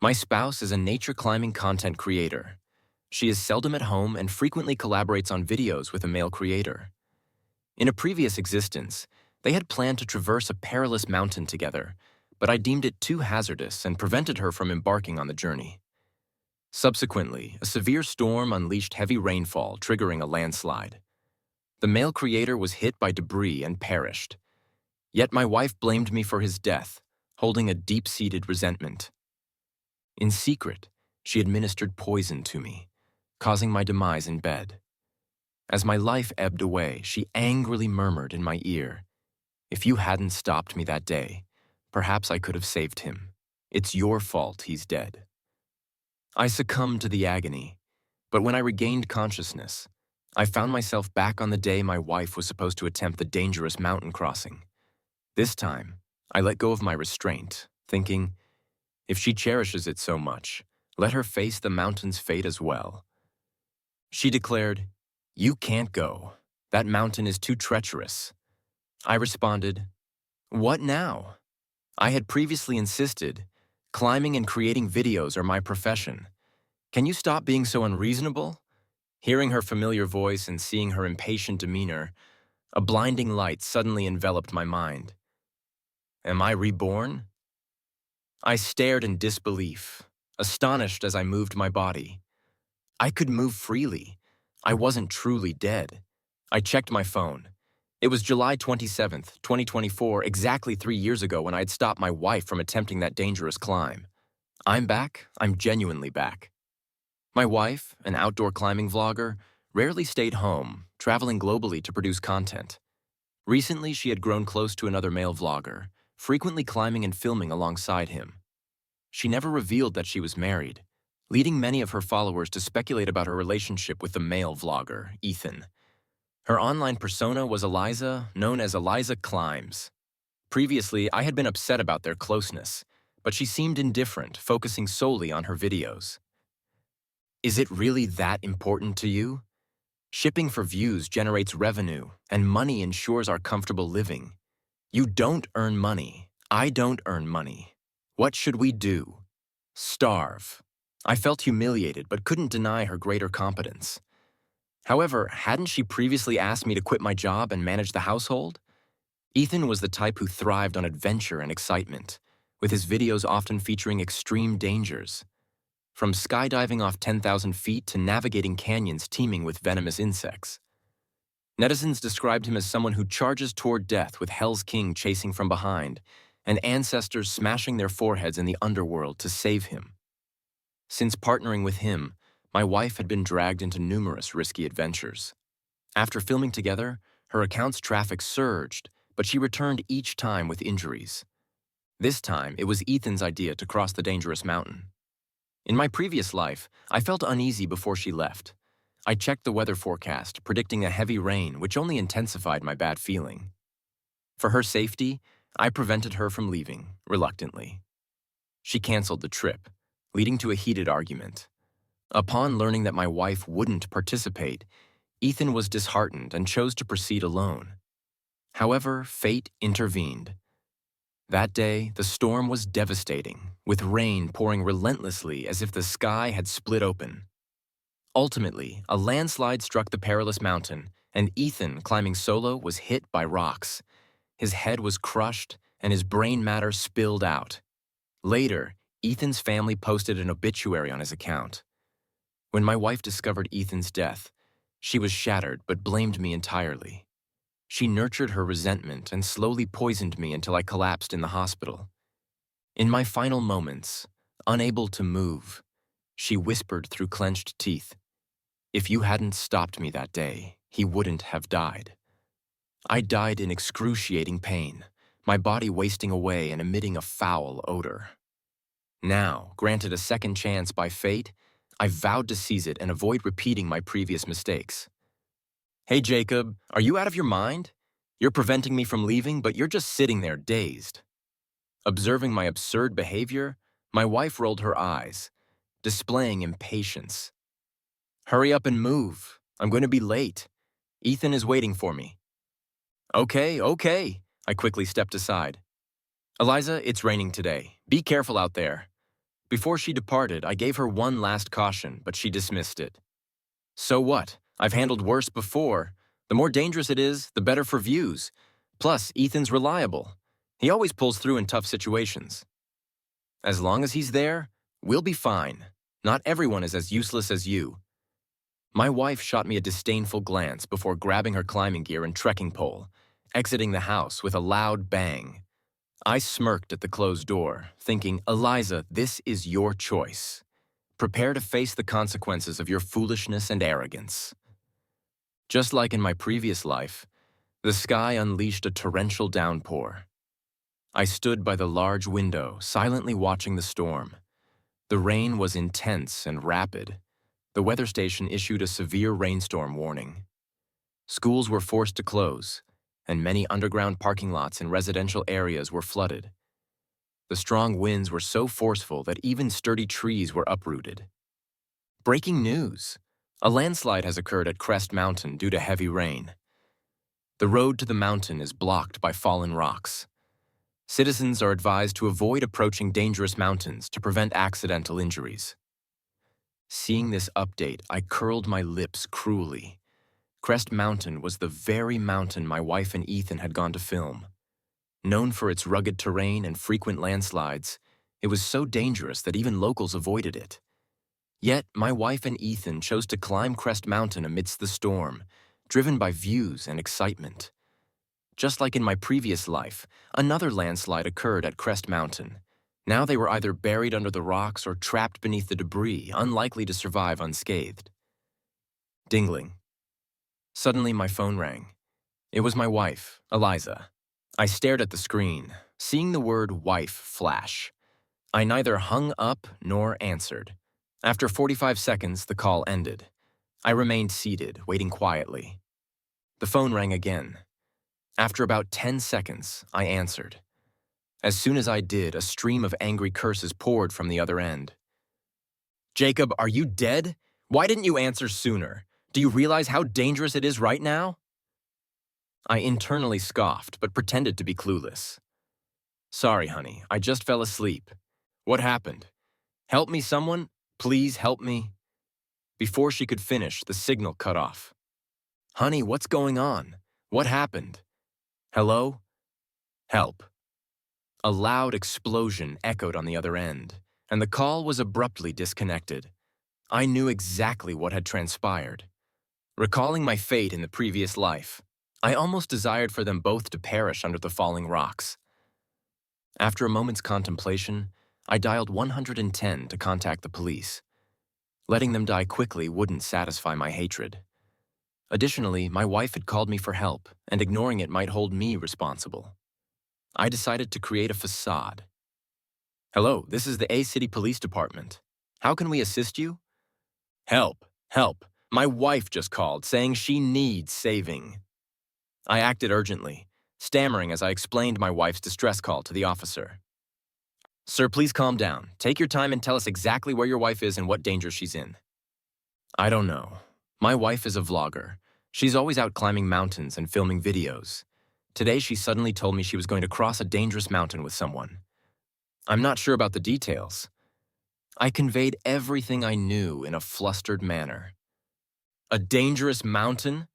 My spouse is a nature climbing content creator. She is seldom at home and frequently collaborates on videos with a male creator. In a previous existence, they had planned to traverse a perilous mountain together, but I deemed it too hazardous and prevented her from embarking on the journey. Subsequently, a severe storm unleashed heavy rainfall, triggering a landslide. The male creator was hit by debris and perished. Yet my wife blamed me for his death, holding a deep-seated resentment. In secret, she administered poison to me, causing my demise in bed. As my life ebbed away, she angrily murmured in my ear, "If you hadn't stopped me that day, perhaps I could have saved him. It's your fault he's dead." I succumbed to the agony, but when I regained consciousness, I found myself back on the day my wife was supposed to attempt the dangerous mountain crossing. This time, I let go of my restraint, thinking, if she cherishes it so much, let her face the mountain's fate as well. She declared, "You can't go. That mountain is too treacherous." I responded, "What now? I had previously insisted, climbing and creating videos are my profession. Can you stop being so unreasonable?" Hearing her familiar voice and seeing her impatient demeanor, a blinding light suddenly enveloped my mind. Am I reborn? I stared in disbelief, astonished as I moved my body. I could move freely. I wasn't truly dead. I checked my phone. It was July 27th, 2024, exactly 3 years ago when I had stopped my wife from attempting that dangerous climb. I'm back. I'm genuinely back. My wife, an outdoor climbing vlogger, rarely stayed home, traveling globally to produce content. Recently, she had grown close to another male vlogger, frequently climbing and filming alongside him. She never revealed that she was married, leading many of her followers to speculate about her relationship with the male vlogger, Ethan. Her online persona was Eliza, known as Eliza Climbs. Previously, I had been upset about their closeness, but she seemed indifferent, focusing solely on her videos. Is it really that important to you? Shipping for views generates revenue, and money ensures our comfortable living. You don't earn money. I don't earn money. What should we do? Starve. I felt humiliated but couldn't deny her greater competence. However, hadn't she previously asked me to quit my job and manage the household? Ethan was the type who thrived on adventure and excitement, with his videos often featuring extreme dangers. From skydiving off 10,000 feet to navigating canyons teeming with venomous insects. Netizens described him as someone who charges toward death with Hell's King chasing from behind, and ancestors smashing their foreheads in the underworld to save him. Since partnering with him, my wife had been dragged into numerous risky adventures. After filming together, her account's traffic surged, but she returned each time with injuries. This time, it was Ethan's idea to cross the dangerous mountain. In my previous life, I felt uneasy before she left. I checked the weather forecast, predicting a heavy rain, which only intensified my bad feeling. For her safety, I prevented her from leaving, reluctantly. She canceled the trip, leading to a heated argument. Upon learning that my wife wouldn't participate, Ethan was disheartened and chose to proceed alone. However, fate intervened. That day, the storm was devastating, with rain pouring relentlessly as if the sky had split open. Ultimately, a landslide struck the perilous mountain, and Ethan, climbing solo, was hit by rocks. His head was crushed, and his brain matter spilled out. Later, Ethan's family posted an obituary on his account. When my wife discovered Ethan's death, she was shattered but blamed me entirely. She nurtured her resentment and slowly poisoned me until I collapsed in the hospital. In my final moments, unable to move, she whispered through clenched teeth, "If you hadn't stopped me that day, he wouldn't have died." I died in excruciating pain, my body wasting away and emitting a foul odor. Now, granted a second chance by fate, I vowed to seize it and avoid repeating my previous mistakes. "Hey Jacob, are you out of your mind? You're preventing me from leaving, but you're just sitting there dazed." Observing my absurd behavior, my wife rolled her eyes, displaying impatience. "Hurry up and move. I'm going to be late. Ethan is waiting for me." Okay, I quickly stepped aside. "Eliza, it's raining today. Be careful out there." Before she departed, I gave her one last caution, but she dismissed it. So what? I've handled worse before. The more dangerous it is, the better for views. Plus, Ethan's reliable. He always pulls through in tough situations. As long as he's there, we'll be fine. Not everyone is as useless as you. My wife shot me a disdainful glance before grabbing her climbing gear and trekking pole, exiting the house with a loud bang. I smirked at the closed door, thinking, Eliza, this is your choice. Prepare to face the consequences of your foolishness and arrogance. Just like in my previous life, the sky unleashed a torrential downpour. I stood by the large window, silently watching the storm. The rain was intense and rapid. The weather station issued a severe rainstorm warning. Schools were forced to close, and many underground parking lots in residential areas were flooded. The strong winds were so forceful that even sturdy trees were uprooted. Breaking news! A landslide has occurred at Crest Mountain due to heavy rain. The road to the mountain is blocked by fallen rocks. Citizens are advised to avoid approaching dangerous mountains to prevent accidental injuries. Seeing this update, I curled my lips cruelly. Crest Mountain was the very mountain my wife and Ethan had gone to film. Known for its rugged terrain and frequent landslides, it was so dangerous that even locals avoided it. Yet, my wife and Ethan chose to climb Crest Mountain amidst the storm, driven by views and excitement. Just like in my previous life, another landslide occurred at Crest Mountain. Now they were either buried under the rocks or trapped beneath the debris, unlikely to survive unscathed. Dingling. Suddenly, my phone rang. It was my wife, Eliza. I stared at the screen, seeing the word wife flash. I neither hung up nor answered. After 45 seconds, the call ended. I remained seated, waiting quietly. The phone rang again. After about 10 seconds, I answered. As soon as I did, a stream of angry curses poured from the other end. Jacob, are you dead? Why didn't you answer sooner? Do you realize how dangerous it is right now? I internally scoffed, but pretended to be clueless. Sorry, honey, I just fell asleep. What happened? Help me, someone? Please help me. Before she could finish, the signal cut off. Honey, what's going on? What happened? Hello? Help. A loud explosion echoed on the other end, and the call was abruptly disconnected. I knew exactly what had transpired. Recalling my fate in the previous life, I almost desired for them both to perish under the falling rocks. After a moment's contemplation, I dialed 110 to contact the police. Letting them die quickly wouldn't satisfy my hatred. Additionally, my wife had called me for help, and ignoring it might hold me responsible. I decided to create a facade. Hello, this is the A City Police Department. How can we assist you? Help, help. My wife just called, saying she needs saving. I acted urgently, stammering as I explained my wife's distress call to the officer. Sir, please calm down. Take your time and tell us exactly where your wife is and what danger she's in. I don't know. My wife is a vlogger. She's always out climbing mountains and filming videos. Today, she suddenly told me she was going to cross a dangerous mountain with someone. I'm not sure about the details. I conveyed everything I knew in a flustered manner. A dangerous mountain?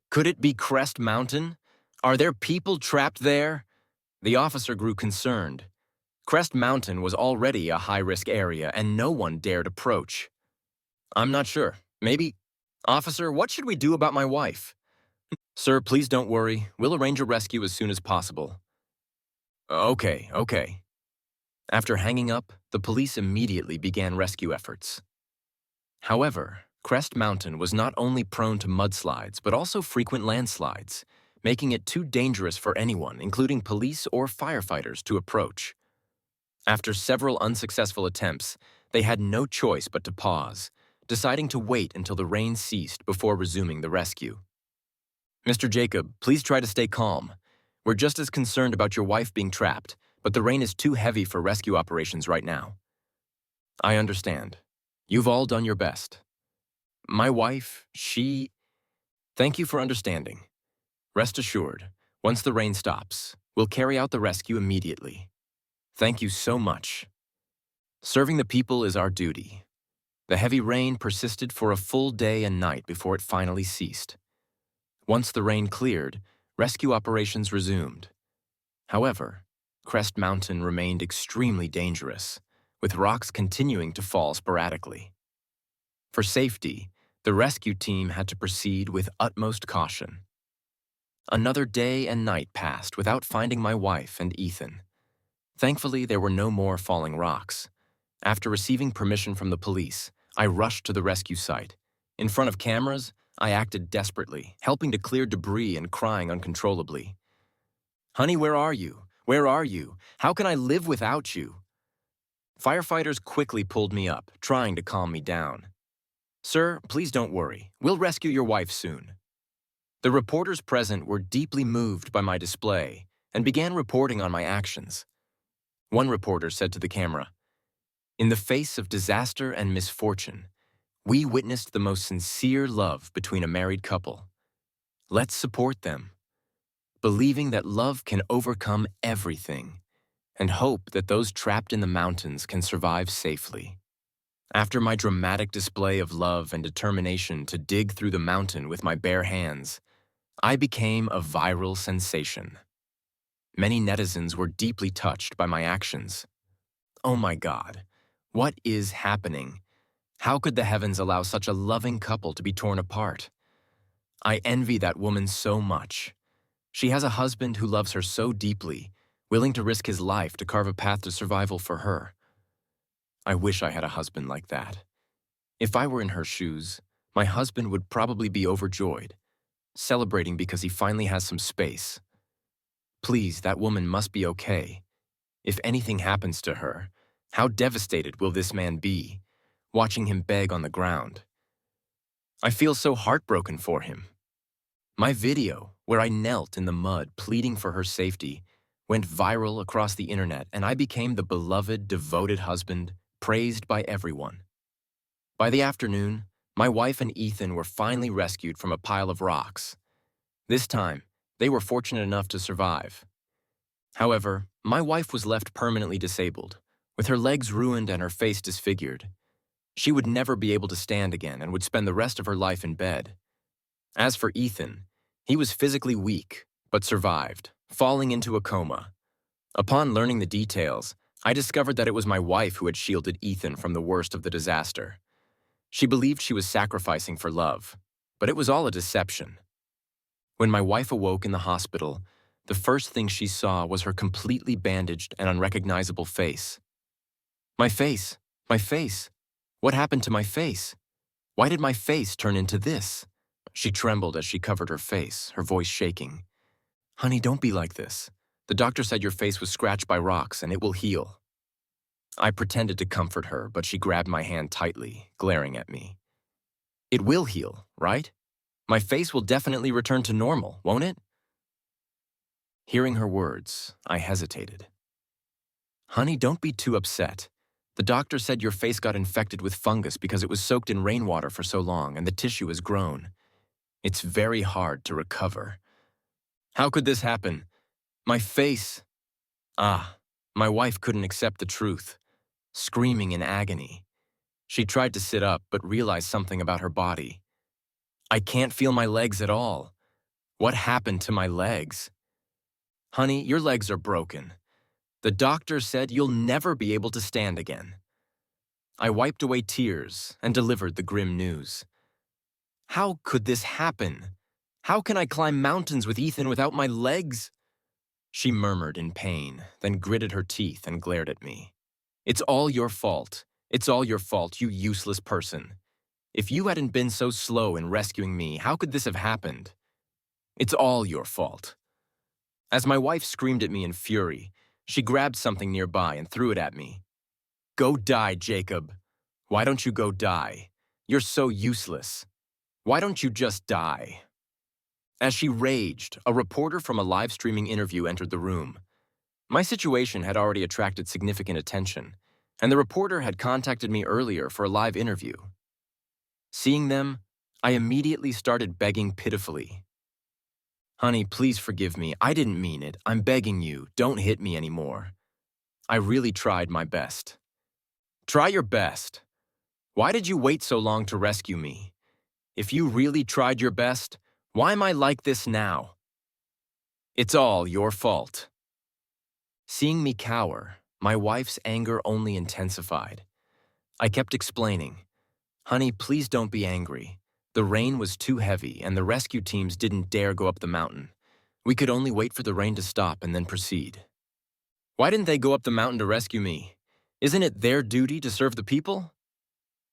Could it be Crest Mountain? Are there people trapped there? The officer grew concerned. Crest Mountain was already a high-risk area and no one dared approach. I'm not sure. Maybe... Officer, what should we do about my wife? Sir, please don't worry. We'll arrange a rescue as soon as possible. Okay. After hanging up, the police immediately began rescue efforts. However, Crest Mountain was not only prone to mudslides, but also frequent landslides, making it too dangerous for anyone, including police or firefighters, to approach. After several unsuccessful attempts, they had no choice but to pause, deciding to wait until the rain ceased before resuming the rescue. Mr. Jacob, please try to stay calm. We're just as concerned about your wife being trapped, but the rain is too heavy for rescue operations right now. I understand. You've all done your best. My wife, Thank you for understanding. Rest assured, once the rain stops, we'll carry out the rescue immediately. Thank you so much. Serving the people is our duty. The heavy rain persisted for a full day and night before it finally ceased. Once the rain cleared, rescue operations resumed. However, Crest Mountain remained extremely dangerous, with rocks continuing to fall sporadically. For safety, the rescue team had to proceed with utmost caution. Another day and night passed without finding my wife and Ethan. Thankfully, there were no more falling rocks. After receiving permission from the police, I rushed to the rescue site. In front of cameras, I acted desperately, helping to clear debris and crying uncontrollably. "Honey, where are you? Where are you? How can I live without you?" Firefighters quickly pulled me up, trying to calm me down. "Sir, please don't worry. We'll rescue your wife soon." The reporters present were deeply moved by my display and began reporting on my actions. One reporter said to the camera, "In the face of disaster and misfortune, we witnessed the most sincere love between a married couple. Let's support them, believing that love can overcome everything, and hope that those trapped in the mountains can survive safely." After my dramatic display of love and determination to dig through the mountain with my bare hands, I became a viral sensation. Many netizens were deeply touched by my actions. "Oh my God, what is happening? How could the heavens allow such a loving couple to be torn apart? I envy that woman so much. She has a husband who loves her so deeply, willing to risk his life to carve a path to survival for her. I wish I had a husband like that. If I were in her shoes, my husband would probably be overjoyed, celebrating because he finally has some space. Please, that woman must be okay. If anything happens to her, how devastated will this man be, watching him beg on the ground? I feel so heartbroken for him." My video, where I knelt in the mud pleading for her safety, went viral across the internet, and I became the beloved, devoted husband praised by everyone. By the afternoon, my wife and Ethan were finally rescued from a pile of rocks. This time, they were fortunate enough to survive. However, my wife was left permanently disabled, with her legs ruined and her face disfigured. She would never be able to stand again and would spend the rest of her life in bed. As for Ethan, he was physically weak, but survived, falling into a coma. Upon learning the details, I discovered that it was my wife who had shielded Ethan from the worst of the disaster. She believed she was sacrificing for love, but it was all a deception. When my wife awoke in the hospital, the first thing she saw was her completely bandaged and unrecognizable face. My face! My face! What happened to my face? Why did my face turn into this?" She trembled as she covered her face, her voice shaking. "Honey, don't be like this. The doctor said your face was scratched by rocks and it will heal." I pretended to comfort her, but she grabbed my hand tightly, glaring at me. "It will heal, right? My face will definitely return to normal, won't it?" Hearing her words, I hesitated. "Honey, don't be too upset. The doctor said your face got infected with fungus because it was soaked in rainwater for so long and the tissue has grown. It's very hard to recover." "How could this happen? My face—" My wife couldn't accept the truth, screaming in agony. She tried to sit up but realized something about her body. "I can't feel my legs at all. What happened to my legs?" "Honey, your legs are broken. The doctor said you'll never be able to stand again." I wiped away tears and delivered the grim news. "How could this happen? How can I climb mountains with Ethan without my legs?" She murmured in pain, then gritted her teeth and glared at me. "It's all your fault. It's all your fault, you useless person. If you hadn't been so slow in rescuing me, how could this have happened? It's all your fault." As my wife screamed at me in fury, she grabbed something nearby and threw it at me. "Go die, Jacob. Why don't you go die? You're so useless. Why don't you just die?" As she raged, a reporter from a live streaming interview entered the room. My situation had already attracted significant attention, and the reporter had contacted me earlier for a live interview. Seeing them, I immediately started begging pitifully. "Honey, please forgive me. I didn't mean it. I'm begging you, don't hit me anymore. I really tried my best." Try your best. Why did you wait so long to rescue me? If you really tried your best, why am I like this now? It's all your fault. Seeing me cower, my wife's anger only intensified. I kept explaining, "Honey, please don't be angry. The rain was too heavy and the rescue teams didn't dare go up the mountain. We could only wait for the rain to stop and then proceed." Why didn't they go up the mountain to rescue me? Isn't it their duty to serve the people?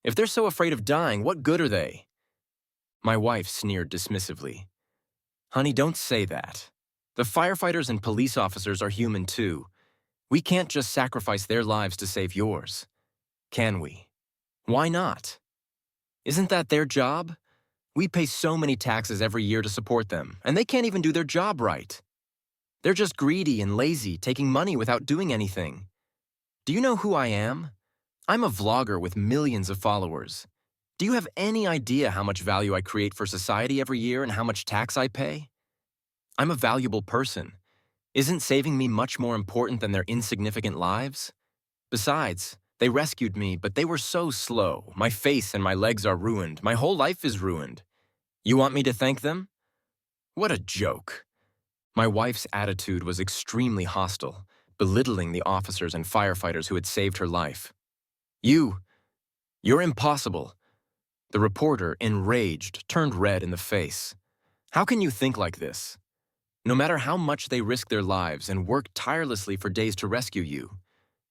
If they're so afraid of dying, what good are they? My wife sneered dismissively. Honey, don't say that. The firefighters and police officers are human too. We can't just sacrifice their lives to save yours. Can we? Why not? Isn't that their job? We pay so many taxes every year to support them, and they can't even do their job right. They're just greedy and lazy, taking money without doing anything. Do you know who I am? I'm a vlogger with millions of followers. Do you have any idea how much value I create for society every year and how much tax I pay? I'm a valuable person. Isn't saving me much more important than their insignificant lives? Besides, they rescued me, but they were so slow. My face and my legs are ruined. My whole life is ruined. You want me to thank them? What a joke. My wife's attitude was extremely hostile, belittling the officers and firefighters who had saved her life. You're impossible. The reporter, enraged, turned red in the face. How can you think like this? No matter how much they risk their lives and work tirelessly for days to rescue you,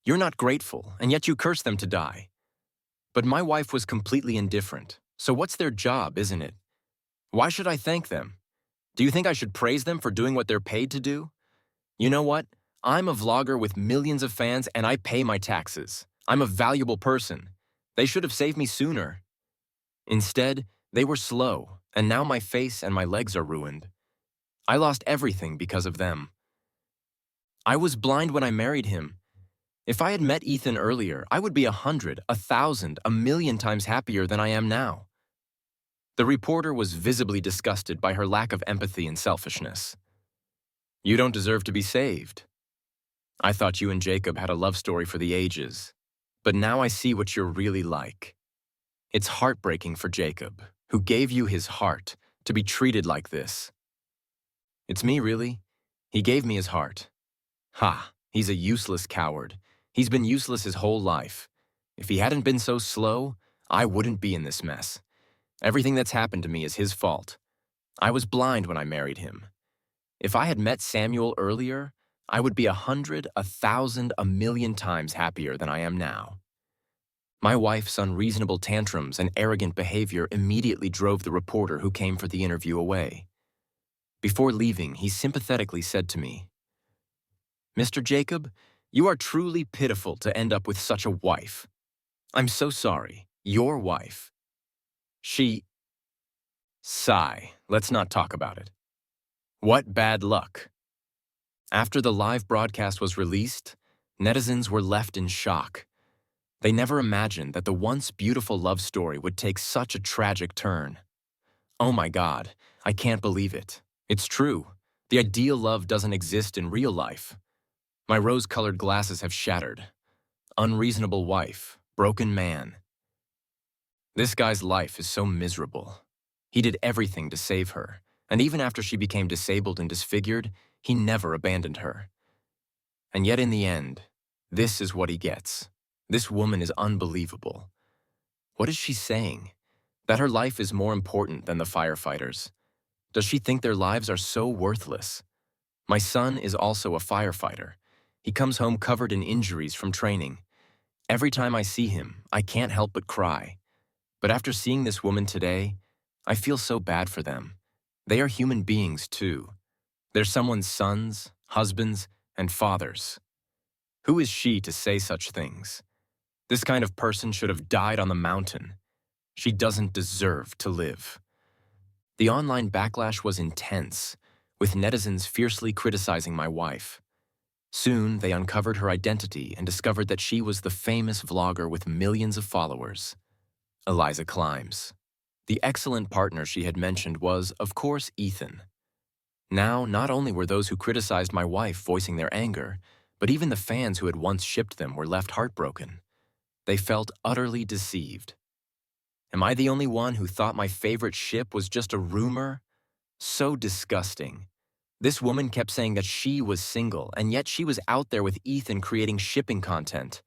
you're not grateful, and yet you curse them to die. But my wife was completely indifferent, so what's their job, isn't it? Why should I thank them? Do you think I should praise them for doing what they're paid to do? You know what? I'm a vlogger with millions of fans and I pay my taxes. I'm a valuable person. They should have saved me sooner. Instead, they were slow, and now my face and my legs are ruined. I lost everything because of them. I was blind when I married him. If I had met Ethan earlier, I would be 100, 1,000, 1,000,000 times happier than I am now. The reporter was visibly disgusted by her lack of empathy and selfishness. You don't deserve to be saved. I thought you and Jacob had a love story for the ages, but now I see what you're really like. It's heartbreaking for Jacob, who gave you his heart, to be treated like this. It's me, really. He gave me his heart. Ha, he's a useless coward. He's been useless his whole life. If he hadn't been so slow, I wouldn't be in this mess. Everything that's happened to me is his fault. I was blind when I married him. If I had met Samuel earlier, I would be 100, 1,000, 1,000,000 times happier than I am now. My wife's unreasonable tantrums and arrogant behavior immediately drove the reporter who came for the interview away. Before leaving, he sympathetically said to me, Mr. Jacob, you are truly pitiful to end up with such a wife. I'm so sorry. Your wife. Sigh, let's not talk about it. What bad luck. After the live broadcast was released, netizens were left in shock. They never imagined that the once beautiful love story would take such a tragic turn. Oh my God, I can't believe it. It's true. The ideal love doesn't exist in real life. My rose-colored glasses have shattered. Unreasonable wife, broken man. This guy's life is so miserable. He did everything to save her, and even after she became disabled and disfigured, he never abandoned her. And yet in the end, this is what he gets. This woman is unbelievable. What is she saying? That her life is more important than the firefighters. Does she think their lives are so worthless? My son is also a firefighter. He comes home covered in injuries from training. Every time I see him, I can't help but cry. But after seeing this woman today, I feel so bad for them. They are human beings too. They're someone's sons, husbands, and fathers. Who is she to say such things? This kind of person should have died on the mountain. She doesn't deserve to live. The online backlash was intense, with netizens fiercely criticizing my wife. Soon, they uncovered her identity and discovered that she was the famous vlogger with millions of followers, Eliza Climbs. The excellent partner she had mentioned was, of course, Ethan. Now, not only were those who criticized my wife voicing their anger, but even the fans who had once shipped them were left heartbroken. They felt utterly deceived. Am I the only one who thought my favorite ship was just a rumor? So disgusting. This woman kept saying that she was single, and yet she was out there with Ethan creating shipping content.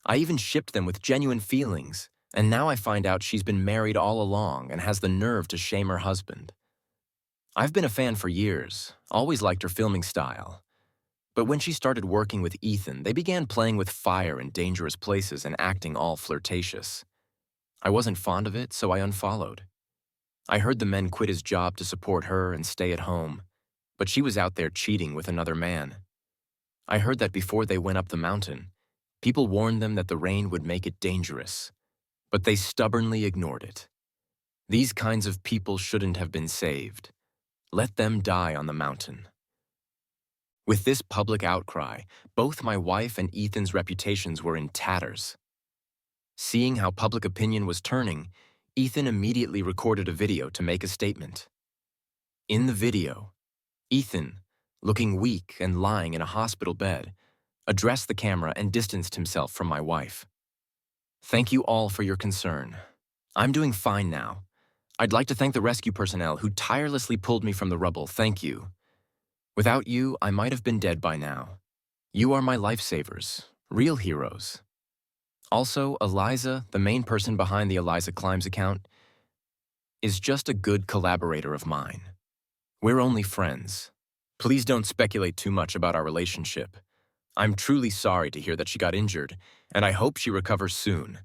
I even shipped them with genuine feelings, and now I find out she's been married all along and has the nerve to shame her husband. I've been a fan for years, always liked her filming style. But when she started working with Ethan, they began playing with fire in dangerous places and acting all flirtatious. I wasn't fond of it, so I unfollowed. I heard the men quit his job to support her and stay at home, but she was out there cheating with another man. I heard that before they went up the mountain, people warned them that the rain would make it dangerous, but they stubbornly ignored it. These kinds of people shouldn't have been saved. Let them die on the mountain. With this public outcry, both my wife and Ethan's reputations were in tatters. Seeing how public opinion was turning, Ethan immediately recorded a video to make a statement. In the video, Ethan, looking weak and lying in a hospital bed, addressed the camera and distanced himself from my wife. Thank you all for your concern. I'm doing fine now. I'd like to thank the rescue personnel who tirelessly pulled me from the rubble. Thank you. Without you, I might have been dead by now. You are my lifesavers, real heroes. Also, Eliza, the main person behind the Eliza Climbs account, is just a good collaborator of mine. We're only friends. Please don't speculate too much about our relationship. I'm truly sorry to hear that she got injured, and I hope she recovers soon.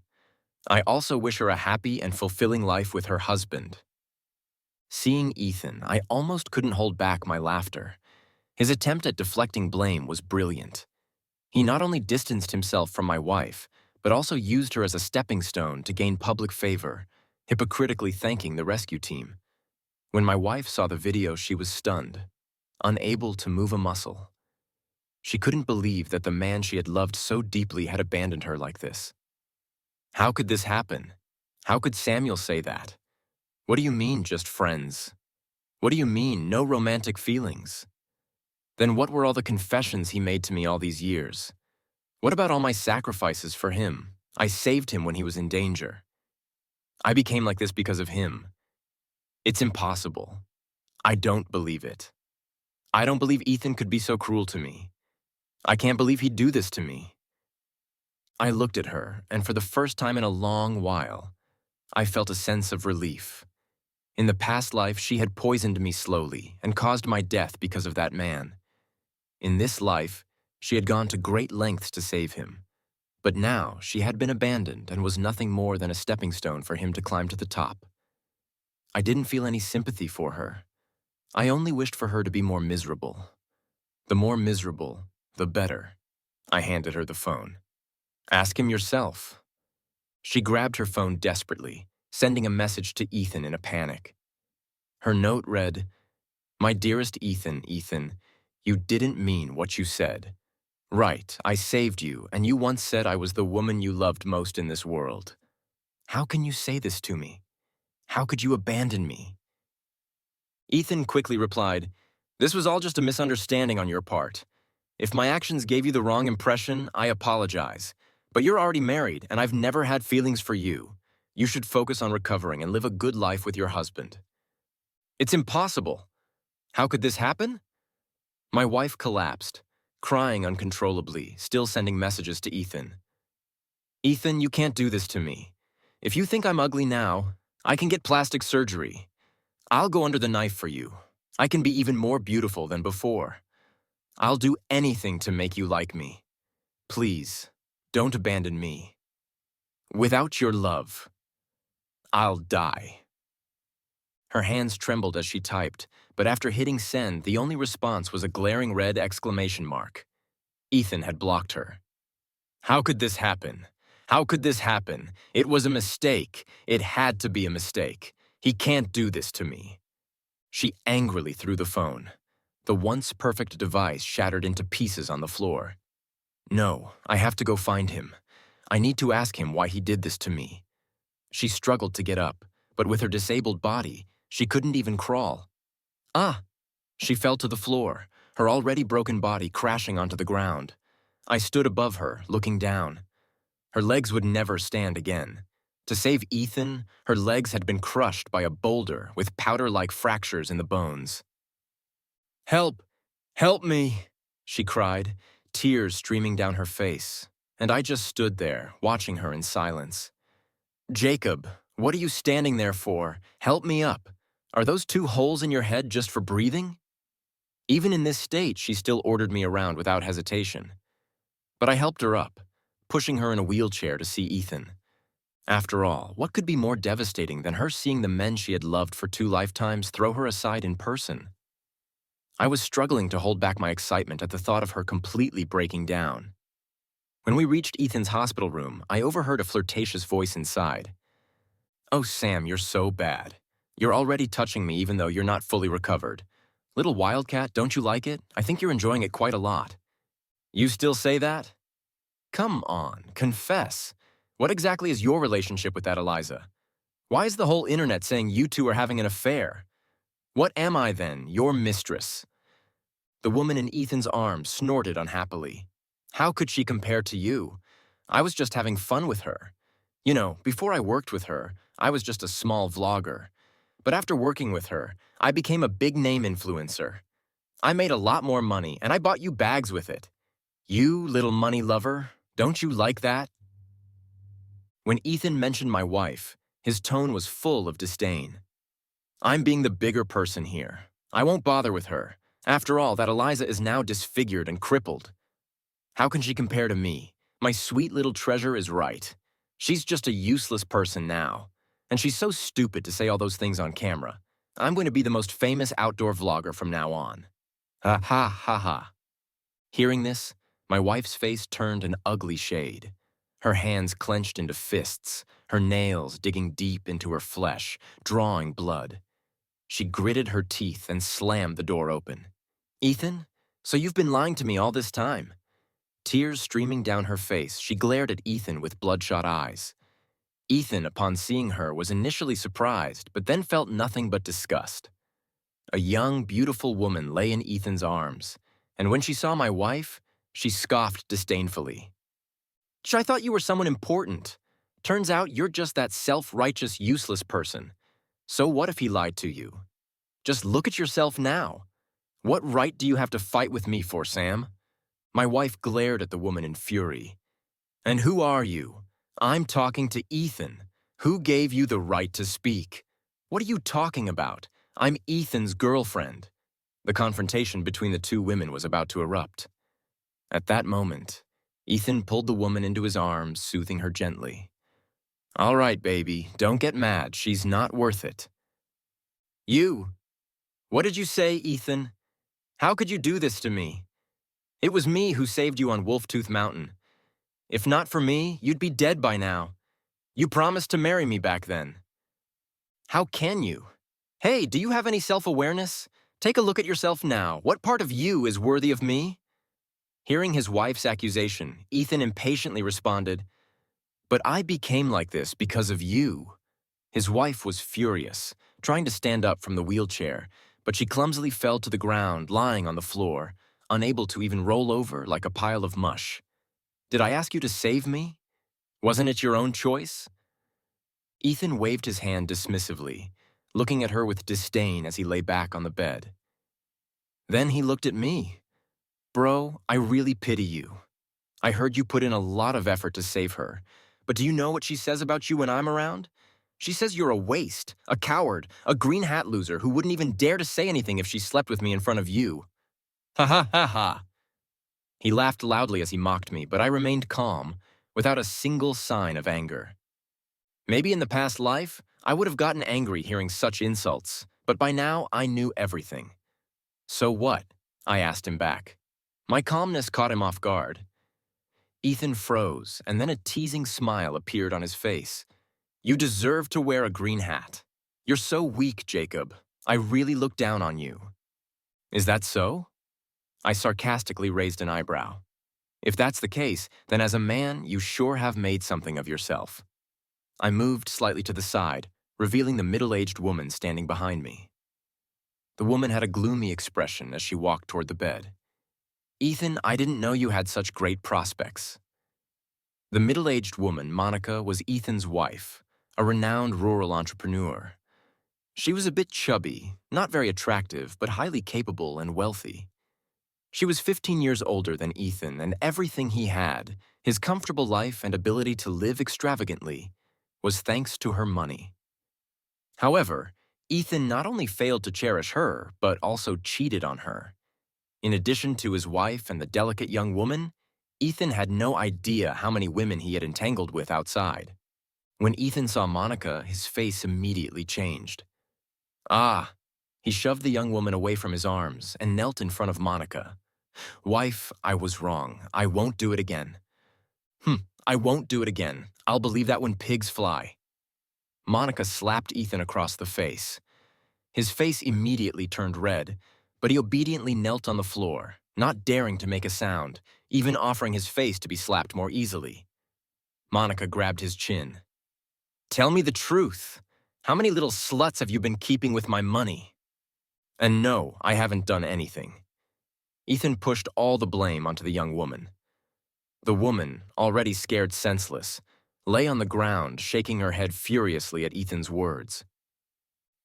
I also wish her a happy and fulfilling life with her husband. Seeing Ethan, I almost couldn't hold back my laughter. His attempt at deflecting blame was brilliant. He not only distanced himself from my wife, but also used her as a stepping stone to gain public favor, hypocritically thanking the rescue team. When my wife saw the video, she was stunned, unable to move a muscle. She couldn't believe that the man she had loved so deeply had abandoned her like this. How could this happen? How could Samuel say that? What do you mean, just friends? What do you mean, no romantic feelings? Then what were all the confessions he made to me all these years? What about all my sacrifices for him? I saved him when he was in danger. I became like this because of him. It's impossible. I don't believe it. I don't believe Ethan could be so cruel to me. I can't believe he'd do this to me. I looked at her, and for the first time in a long while, I felt a sense of relief. In the past life, she had poisoned me slowly and caused my death because of that man. In this life, she had gone to great lengths to save him. But now she had been abandoned and was nothing more than a stepping stone for him to climb to the top. I didn't feel any sympathy for her. I only wished for her to be more miserable. The more miserable, the better. I handed her the phone. Ask him yourself. She grabbed her phone desperately, sending a message to Ethan in a panic. Her note read, "My dearest Ethan, you didn't mean what you said. Right, I saved you, and you once said I was the woman you loved most in this world. How can you say this to me? How could you abandon me?" Ethan quickly replied, "This was all just a misunderstanding on your part. If my actions gave you the wrong impression, I apologize. But you're already married, and I've never had feelings for you. You should focus on recovering and live a good life with your husband." It's impossible. How could this happen? My wife collapsed, crying uncontrollably, still sending messages to Ethan. "Ethan, you can't do this to me. If you think I'm ugly now, I can get plastic surgery. I'll go under the knife for you. I can be even more beautiful than before. I'll do anything to make you like me. Please, don't abandon me. Without your love, I'll die." Her hands trembled as she typed, but after hitting send, the only response was a glaring red exclamation mark. Ethan had blocked her. How could this happen? How could this happen? It was a mistake. It had to be a mistake. He can't do this to me. She angrily threw the phone. The once perfect device shattered into pieces on the floor. No, I have to go find him. I need to ask him why he did this to me. She struggled to get up, but with her disabled body, she couldn't even crawl. Ah! She fell to the floor, her already broken body crashing onto the ground. I stood above her, looking down. Her legs would never stand again. To save Ethan, her legs had been crushed by a boulder with powder-like fractures in the bones. "Help! Help me!" she cried, tears streaming down her face, and I just stood there, watching her in silence. "Jacob, what are you standing there for? Help me up. Are those two holes in your head just for breathing?" Even in this state, she still ordered me around without hesitation. But I helped her up, pushing her in a wheelchair to see Ethan. After all, what could be more devastating than her seeing the men she had loved for 2 lifetimes throw her aside in person? I was struggling to hold back my excitement at the thought of her completely breaking down. When we reached Ethan's hospital room, I overheard a flirtatious voice inside. "Oh, Sam, you're so bad. You're already touching me even though you're not fully recovered. Little wildcat, don't you like it? I think you're enjoying it quite a lot." "You still say that?" "Come on, confess. What exactly is your relationship with that Eliza? Why is the whole internet saying you two are having an affair? What am I then, your mistress?" The woman in Ethan's arms snorted unhappily. "How could she compare to you? I was just having fun with her. You know, before I worked with her, I was just a small vlogger. But after working with her, I became a big-name influencer. I made a lot more money, and I bought you bags with it. You, little money lover, don't you like that?" When Ethan mentioned my wife, his tone was full of disdain. "I'm being the bigger person here. I won't bother with her. After all, that Eliza is now disfigured and crippled. How can she compare to me? My sweet little treasure is right. She's just a useless person now. And she's so stupid to say all those things on camera. I'm going to be the most famous outdoor vlogger from now on." Ha ha ha ha. Hearing this, my wife's face turned an ugly shade. Her hands clenched into fists, her nails digging deep into her flesh, drawing blood. She gritted her teeth and slammed the door open. "Ethan, so you've been lying to me all this time." Tears streaming down her face, she glared at Ethan with bloodshot eyes. Ethan, upon seeing her, was initially surprised, but then felt nothing but disgust. A young, beautiful woman lay in Ethan's arms, and when she saw my wife, she scoffed disdainfully. "I thought you were someone important. Turns out you're just that self-righteous, useless person. So what if he lied to you? Just look at yourself now. What right do you have to fight with me for, Sam?" My wife glared at the woman in fury. "And who are you? I'm talking to Ethan. Who gave you the right to speak? What are you talking about? I'm Ethan's girlfriend." The confrontation between the two women was about to erupt. At that moment, Ethan pulled the woman into his arms, soothing her gently. "All right, baby, don't get mad. She's not worth it." "You! What did you say, Ethan? How could you do this to me? It was me who saved you on Wolftooth Mountain. If not for me, you'd be dead by now. You promised to marry me back then. How can you? Hey, do you have any self-awareness? Take a look at yourself now. What part of you is worthy of me?" Hearing his wife's accusation, Ethan impatiently responded, "But I became like this because of you." His wife was furious, trying to stand up from the wheelchair, but she clumsily fell to the ground, lying on the floor, unable to even roll over like a pile of mush. "Did I ask you to save me? Wasn't it your own choice?" Ethan waved his hand dismissively, looking at her with disdain as he lay back on the bed. Then he looked at me. "Bro, I really pity you. I heard you put in a lot of effort to save her, but do you know what she says about you when I'm around? She says you're a waste, a coward, a green hat loser who wouldn't even dare to say anything if she slept with me in front of you." Ha ha ha ha. He laughed loudly as he mocked me, but I remained calm, without a single sign of anger. Maybe in the past life, I would have gotten angry hearing such insults, but by now I knew everything. "So what?" I asked him back. My calmness caught him off guard. Ethan froze, and then a teasing smile appeared on his face. "You deserve to wear a green hat. You're so weak, Jacob. I really look down on you." "Is that so?" I sarcastically raised an eyebrow. "If that's the case, then as a man, you sure have made something of yourself." I moved slightly to the side, revealing the middle-aged woman standing behind me. The woman had a gloomy expression as she walked toward the bed. "Ethan, I didn't know you had such great prospects." The middle-aged woman, Monica, was Ethan's wife, a renowned rural entrepreneur. She was a bit chubby, not very attractive, but highly capable and wealthy. She was 15 years older than Ethan, and everything he had, his comfortable life and ability to live extravagantly, was thanks to her money. However, Ethan not only failed to cherish her, but also cheated on her. In addition to his wife and the delicate young woman, Ethan had no idea how many women he had entangled with outside. When Ethan saw Monica, his face immediately changed. Ah! He shoved the young woman away from his arms and knelt in front of Monica. "Wife, I was wrong. I won't do it again." I won't do it again. I'll believe that when pigs fly." Monica slapped Ethan across the face. His face immediately turned red, but he obediently knelt on the floor, not daring to make a sound, even offering his face to be slapped more easily. Monica grabbed his chin. "Tell me the truth. How many little sluts have you been keeping with my money?" "And no, I haven't done anything." Ethan pushed all the blame onto the young woman. The woman, already scared senseless, lay on the ground, shaking her head furiously at Ethan's words.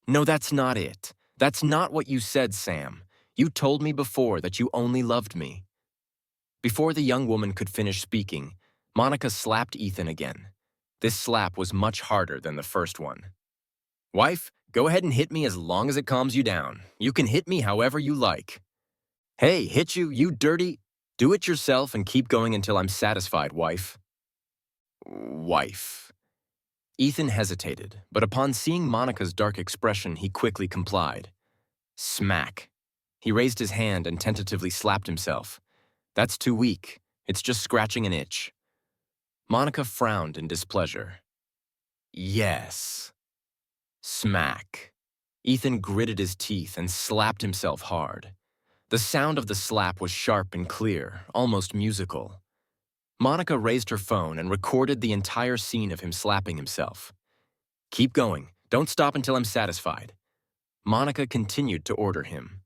"No, that's not it. That's not what you said, Sam. You told me before that you only loved me." Before the young woman could finish speaking, Monica slapped Ethan again. This slap was much harder than the first one. "Wife, go ahead and hit me as long as it calms you down. You can hit me however you like." "Hey, hit you, you dirty—" "Do it yourself and keep going until I'm satisfied, wife." Wife. Ethan hesitated, but upon seeing Monica's dark expression, he quickly complied. Smack. He raised his hand and tentatively slapped himself. "That's too weak. It's just scratching an itch." Monica frowned in displeasure. "Yes." Smack. Ethan gritted his teeth and slapped himself hard. The sound of the slap was sharp and clear, almost musical. Monica raised her phone and recorded the entire scene of him slapping himself. "Keep going. Don't stop until I'm satisfied." Monica continued to order him.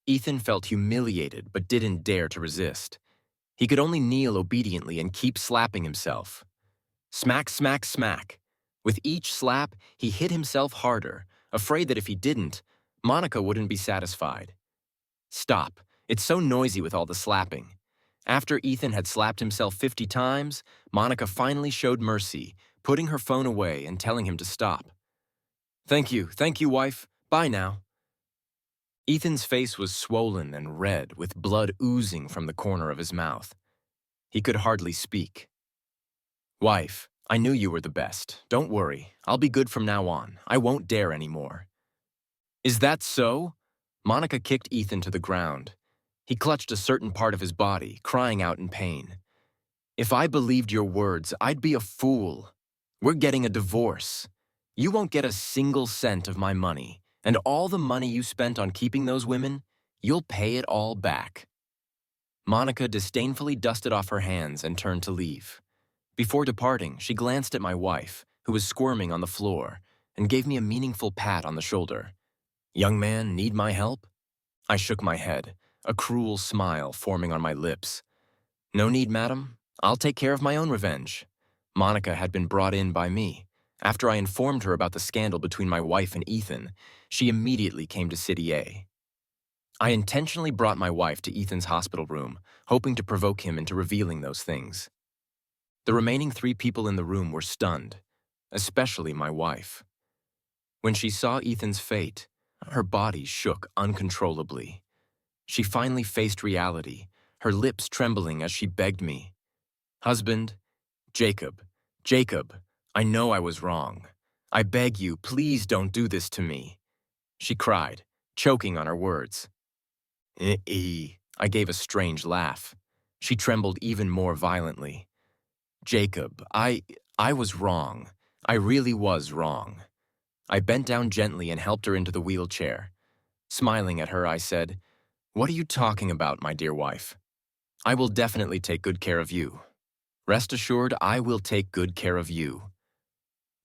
Ethan felt humiliated but didn't dare to resist. He could only kneel obediently and keep slapping himself. Smack, smack, smack. With each slap, he hit himself harder, afraid that if he didn't, Monica wouldn't be satisfied. "Stop. It's so noisy with all the slapping." After Ethan had slapped himself 50 times, Monica finally showed mercy, putting her phone away and telling him to stop. Thank you, wife. Bye now." Ethan's face was swollen and red, with blood oozing from the corner of his mouth. He could hardly speak. "Wife, I knew you were the best. Don't worry. I'll be good from now on. I won't dare anymore." "Is that so?" Monica kicked Ethan to the ground. He clutched a certain part of his body, crying out in pain. "If I believed your words, I'd be a fool. We're getting a divorce. You won't get a single cent of my money, and all the money you spent on keeping those women, you'll pay it all back." Monica disdainfully dusted off her hands and turned to leave. Before departing, she glanced at my wife, who was squirming on the floor, and gave me a meaningful pat on the shoulder. "Young man, need my help?" I shook my head, a cruel smile forming on my lips. "No need, madam. I'll take care of my own revenge." Monica had been brought in by me. After I informed her about the scandal between my wife and Ethan, she immediately came to City A. I intentionally brought my wife to Ethan's hospital room, hoping to provoke him into revealing those things. The remaining 3 people in the room were stunned, especially my wife. When she saw Ethan's fate, her body shook uncontrollably. She finally faced reality, her lips trembling as she begged me. "Husband, Jacob, I know I was wrong. I beg you, please don't do this to me," she cried, choking on her words. I gave a strange laugh. She trembled even more violently. "Jacob, I was wrong. I really was wrong." I bent down gently and helped her into the wheelchair. Smiling at her, I said, "What are you talking about, my dear wife? I will definitely take good care of you. Rest assured, I will take good care of you."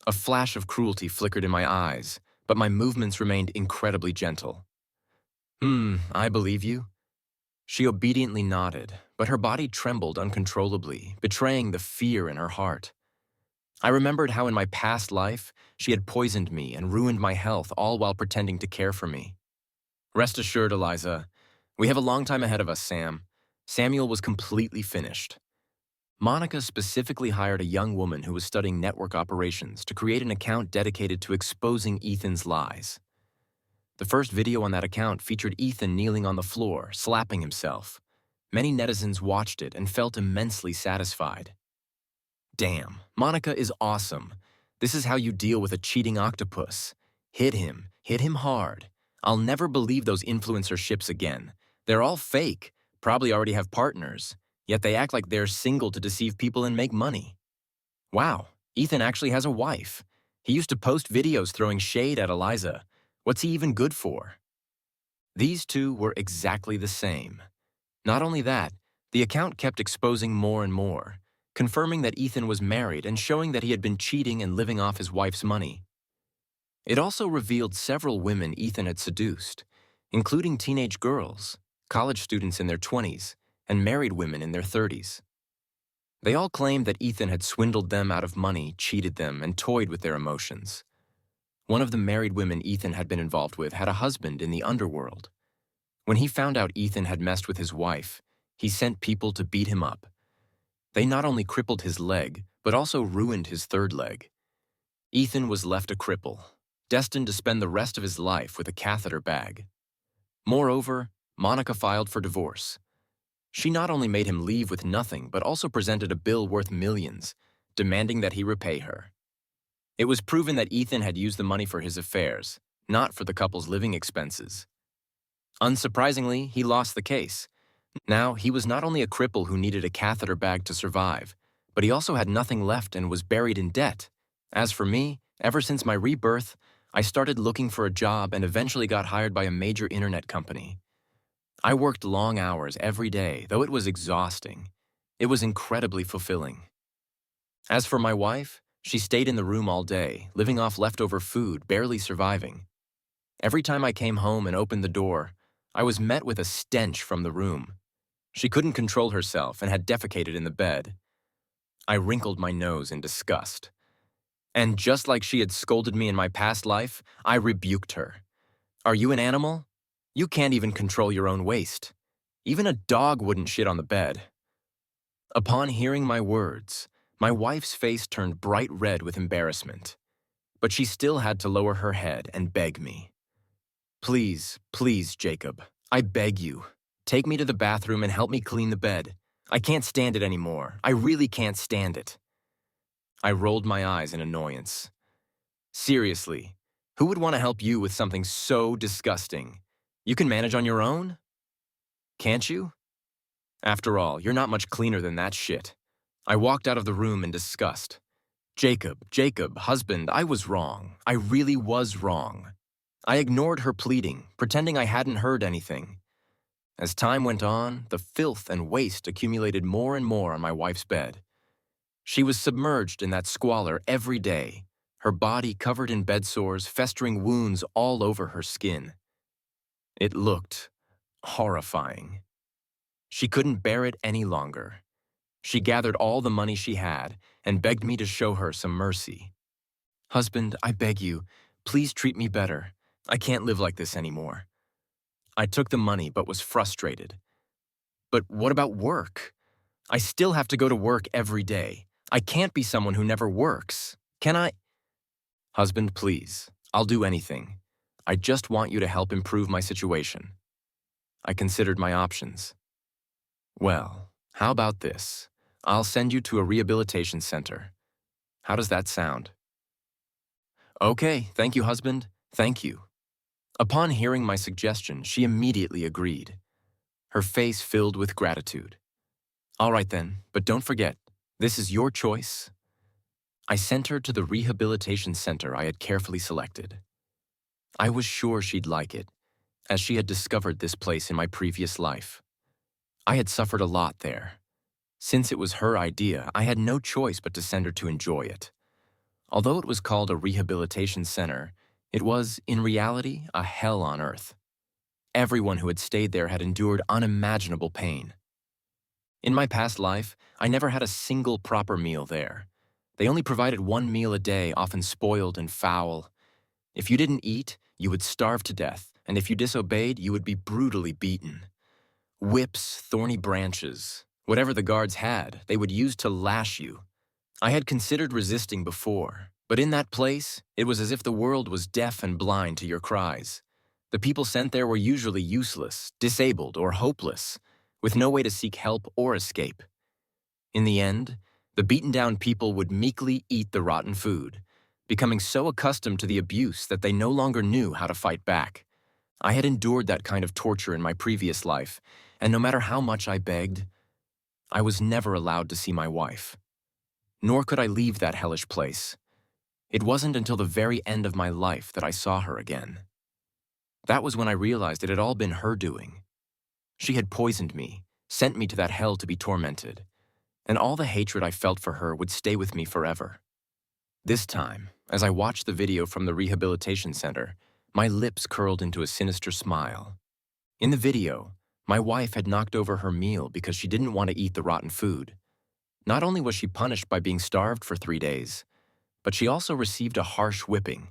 A flash of cruelty flickered in my eyes, but my movements remained incredibly gentle. I believe you." She obediently nodded, but her body trembled uncontrollably, betraying the fear in her heart. I remembered how in my past life, she had poisoned me and ruined my health, all while pretending to care for me. Rest assured, Eliza, we have a long time ahead of us, Sam. Samuel was completely finished. Monica specifically hired a young woman who was studying network operations to create an account dedicated to exposing Ethan's lies. The first video on that account featured Ethan kneeling on the floor, slapping himself. Many netizens watched it and felt immensely satisfied. Damn, Monica is awesome. This is how you deal with a cheating octopus. Hit him hard. I'll never believe those influencer ships again. They're all fake, probably already have partners, yet they act like they're single to deceive people and make money. Wow, Ethan actually has a wife. He used to post videos throwing shade at Eliza. What's he even good for? These two were exactly the same. Not only that, the account kept exposing more and more, confirming that Ethan was married and showing that he had been cheating and living off his wife's money. It also revealed several women Ethan had seduced, including teenage girls, college students in their 20s, and married women in their 30s. They all claimed that Ethan had swindled them out of money, cheated them, and toyed with their emotions. One of the married women Ethan had been involved with had a husband in the underworld. When he found out Ethan had messed with his wife, he sent people to beat him up. They not only crippled his leg, but also ruined his third leg. Ethan was left a cripple, destined to spend the rest of his life with a catheter bag. Moreover, Monica filed for divorce. She not only made him leave with nothing, but also presented a bill worth millions, demanding that he repay her. It was proven that Ethan had used the money for his affairs, not for the couple's living expenses. Unsurprisingly, he lost the case. Now, he was not only a cripple who needed a catheter bag to survive, but he also had nothing left and was buried in debt. As for me, ever since my rebirth, I started looking for a job and eventually got hired by a major internet company. I worked long hours every day, though it was exhausting. It was incredibly fulfilling. As for my wife, she stayed in the room all day, living off leftover food, barely surviving. Every time I came home and opened the door, I was met with a stench from the room. She couldn't control herself and had defecated in the bed. I wrinkled my nose in disgust. And just like she had scolded me in my past life, I rebuked her. Are you an animal? You can't even control your own waste. Even a dog wouldn't shit on the bed. Upon hearing my words, my wife's face turned bright red with embarrassment. But she still had to lower her head and beg me. Please, please, Jacob, I beg you, take me to the bathroom and help me clean the bed. I can't stand it anymore. I really can't stand it. I rolled my eyes in annoyance. Seriously, who would want to help you with something so disgusting? You can manage on your own? Can't you? After all, you're not much cleaner than that shit. I walked out of the room in disgust. Jacob, husband, I was wrong. I really was wrong. I ignored her pleading, pretending I hadn't heard anything. As time went on, the filth and waste accumulated more and more on my wife's bed. She was submerged in that squalor every day, her body covered in bed sores, festering wounds all over her skin. It looked horrifying. She couldn't bear it any longer. She gathered all the money she had and begged me to show her some mercy. Husband, I beg you, please treat me better. I can't live like this anymore. I took the money but was frustrated. But what about work? I still have to go to work every day. I can't be someone who never works. Can I? Husband, please, I'll do anything. I just want you to help improve my situation. I considered my options. Well, how about this? I'll send you to a rehabilitation center. How does that sound? Okay, thank you, husband. Thank you. Upon hearing my suggestion, she immediately agreed. Her face filled with gratitude. All right then, but don't forget, this is your choice. I sent her to the rehabilitation center I had carefully selected. I was sure she'd like it, as she had discovered this place in my previous life. I had suffered a lot there. Since it was her idea, I had no choice but to send her to enjoy it. Although it was called a rehabilitation center, it was, in reality, a hell on earth. Everyone who had stayed there had endured unimaginable pain. In my past life, I never had a single proper meal there. They only provided one meal a day, often spoiled and foul. If you didn't eat, you would starve to death, and if you disobeyed, you would be brutally beaten. Whips, thorny branches, whatever the guards had, they would use to lash you. I had considered resisting before, but in that place, it was as if the world was deaf and blind to your cries. The people sent there were usually useless, disabled, or hopeless, with no way to seek help or escape. In the end, the beaten-down people would meekly eat the rotten food, becoming so accustomed to the abuse that they no longer knew how to fight back. I had endured that kind of torture in my previous life, and no matter how much I begged, I was never allowed to see my wife. Nor could I leave that hellish place. It wasn't until the very end of my life that I saw her again. That was when I realized it had all been her doing. She had poisoned me, sent me to that hell to be tormented, and all the hatred I felt for her would stay with me forever. This time, as I watched the video from the rehabilitation center, my lips curled into a sinister smile. In the video, my wife had knocked over her meal because she didn't want to eat the rotten food. Not only was she punished by being starved for 3 days, but she also received a harsh whipping.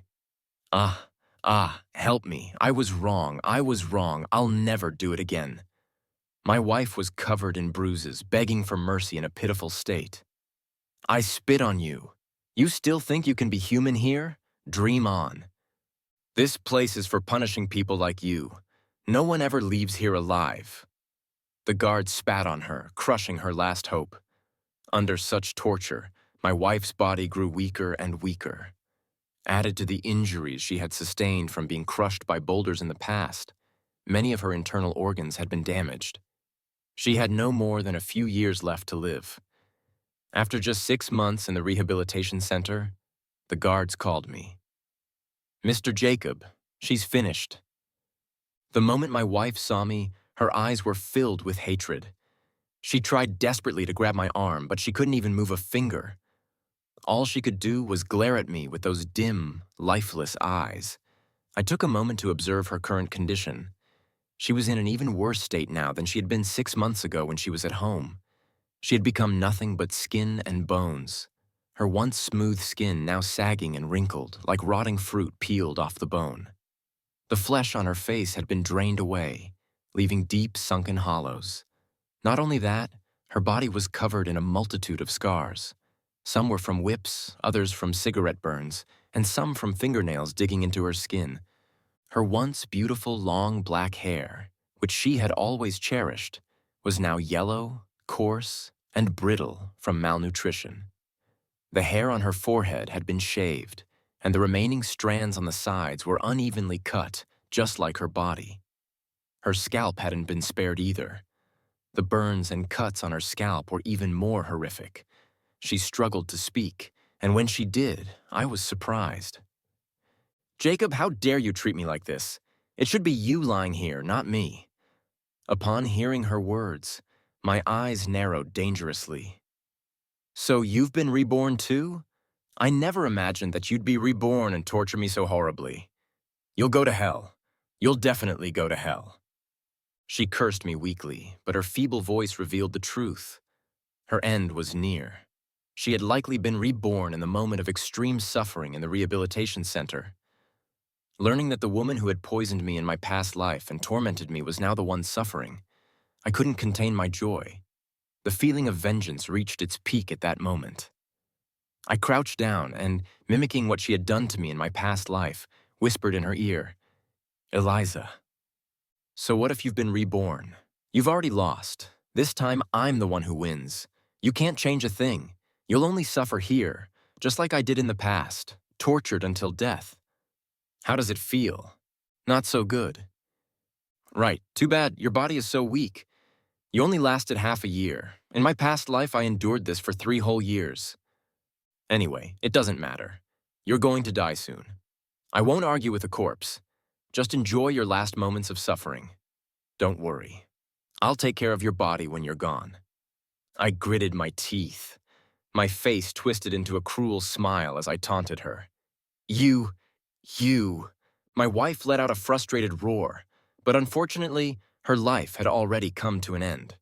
Help me. I was wrong. I'll never do it again. My wife was covered in bruises, begging for mercy in a pitiful state. I spit on you. You still think you can be human here? Dream on. This place is for punishing people like you. No one ever leaves here alive. The guard spat on her, crushing her last hope. Under such torture, my wife's body grew weaker and weaker. Added to the injuries she had sustained from being crushed by boulders in the past, many of her internal organs had been damaged. She had no more than a few years left to live. After just 6 months in the rehabilitation center, the guards called me. Mr. Jacob, she's finished. The moment my wife saw me, her eyes were filled with hatred. She tried desperately to grab my arm, but she couldn't even move a finger. All she could do was glare at me with those dim, lifeless eyes. I took a moment to observe her current condition. She was in an even worse state now than she had been 6 months ago when she was at home. She had become nothing but skin and bones, her once smooth skin now sagging and wrinkled, like rotting fruit peeled off the bone. The flesh on her face had been drained away, leaving deep, sunken hollows. Not only that, her body was covered in a multitude of scars. Some were from whips, others from cigarette burns, and some from fingernails digging into her skin. Her once beautiful long black hair, which she had always cherished, was now yellow, coarse, and brittle from malnutrition. The hair on her forehead had been shaved, and the remaining strands on the sides were unevenly cut, just like her body. Her scalp hadn't been spared either. The burns and cuts on her scalp were even more horrific. She struggled to speak, and when she did, I was surprised. Jacob, how dare you treat me like this? It should be you lying here, not me. Upon hearing her words, my eyes narrowed dangerously. So you've been reborn too? I never imagined that you'd be reborn and torture me so horribly. You'll go to hell. You'll definitely go to hell. She cursed me weakly, but her feeble voice revealed the truth. Her end was near. She had likely been reborn in the moment of extreme suffering in the rehabilitation center. Learning that the woman who had poisoned me in my past life and tormented me was now the one suffering, I couldn't contain my joy. The feeling of vengeance reached its peak at that moment. I crouched down and, mimicking what she had done to me in my past life, whispered in her ear, "Eliza, so what if you've been reborn? You've already lost. This time I'm the one who wins. You can't change a thing. You'll only suffer here, just like I did in the past, tortured until death. How does it feel? Not so good. Right, too bad your body is so weak. You only lasted half a year. In my past life, I endured this for 3 whole years. Anyway, it doesn't matter. You're going to die soon. I won't argue with a corpse. Just enjoy your last moments of suffering. Don't worry. I'll take care of your body when you're gone." I gritted my teeth. My face twisted into a cruel smile as I taunted her. You. My wife let out a frustrated roar, But unfortunately, her life had already come to an end.